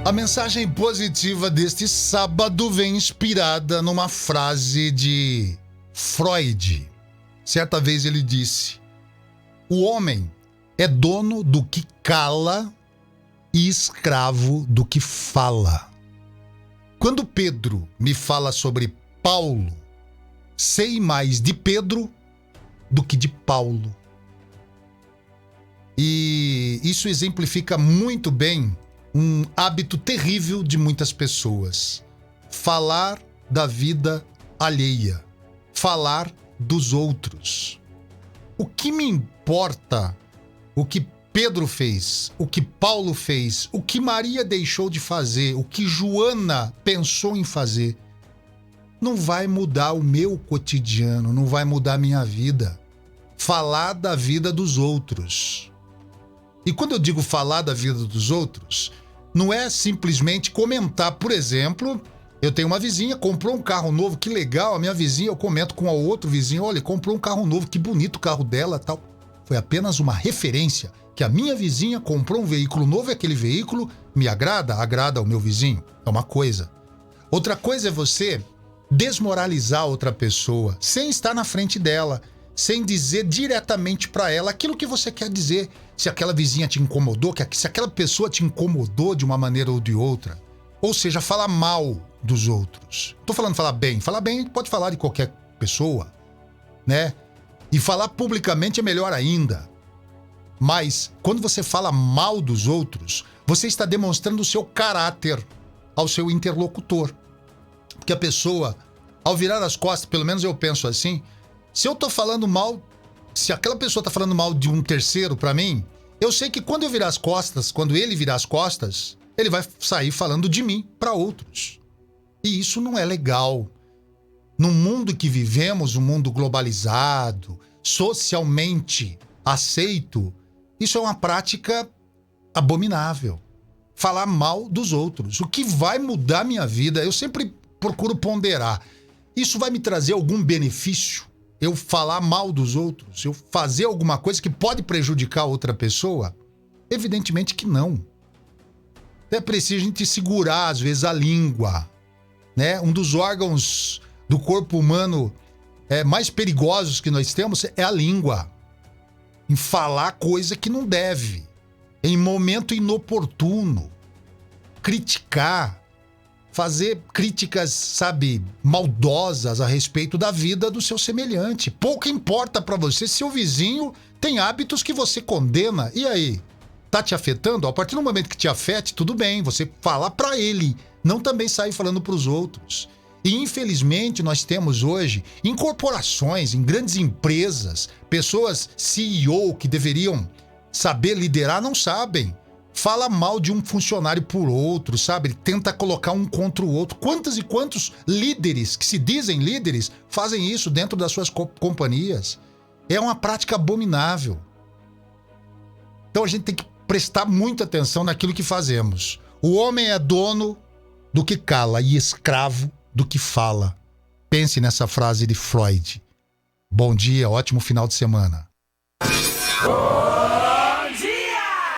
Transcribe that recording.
A mensagem positiva deste sábado vem inspirada numa frase de Freud. Certa vez ele disse: o homem é dono do que cala e escravo do que fala. Quando Pedro me fala sobre Paulo, sei mais de Pedro do que de Paulo. E isso exemplifica muito bem um hábito terrível de muitas pessoas: falar da vida alheia, falar dos outros. O que me importa o que Pedro fez, o que Paulo fez, o que Maria deixou de fazer, o que Joana pensou em fazer? Não vai mudar o meu cotidiano, não vai mudar a minha vida. Falar da vida dos outros. E quando eu digo falar da vida dos outros, não é simplesmente comentar. Por exemplo, eu tenho uma vizinha, comprou um carro novo, que legal, a minha vizinha, eu comento com a outro vizinho: olha, comprou um carro novo, que bonito o carro dela, tal. Foi apenas uma referência, que a minha vizinha comprou um veículo novo e aquele veículo me agrada ao meu vizinho. É uma coisa. Outra coisa é você desmoralizar outra pessoa, sem estar na frente dela, sem dizer diretamente para ela aquilo que você quer dizer. Se aquela vizinha te incomodou, se aquela pessoa te incomodou de uma maneira ou de outra. Ou seja, falar mal dos outros. Tô falando falar bem. Falar bem pode falar de qualquer pessoa, né? E falar publicamente é melhor ainda. Mas quando você fala mal dos outros, você está demonstrando o seu caráter ao seu interlocutor. Porque a pessoa, ao virar as costas, pelo menos eu penso assim, se eu tô falando mal, se aquela pessoa tá falando mal de um terceiro pra mim, eu sei que quando eu virar as costas, quando ele virar as costas, ele vai sair falando de mim pra outros. E isso não é legal. No mundo que vivemos, um mundo globalizado, socialmente aceito, isso é uma prática abominável. Falar mal dos outros. O que vai mudar minha vida, eu sempre procuro ponderar. Isso vai me trazer algum benefício? Eu falar mal dos outros? Eu fazer alguma coisa que pode prejudicar outra pessoa? Evidentemente que não. É preciso a gente segurar, às vezes, a língua, né? Um dos órgãos do corpo humano mais perigosos que nós temos é a língua. Em falar coisa que não deve. Em momento inoportuno. Criticar. Fazer críticas, sabe, maldosas a respeito da vida do seu semelhante. Pouco importa pra você se seu vizinho tem hábitos que você condena. E aí? Tá te afetando? A partir do momento que te afete, tudo bem, você fala pra ele, não também sair falando pros outros. E infelizmente nós temos hoje, em corporações, em grandes empresas, pessoas CEO que deveriam saber liderar, não sabem. Fala mal de um funcionário por outro, sabe? Tenta colocar um contra o outro. Quantos e quantos líderes, que se dizem líderes, fazem isso dentro das suas companhias? É uma prática abominável. Então a gente tem que prestar muita atenção naquilo que fazemos. O homem é dono do que cala e escravo do que fala. Pense nessa frase de Freud. Bom dia, ótimo final de semana.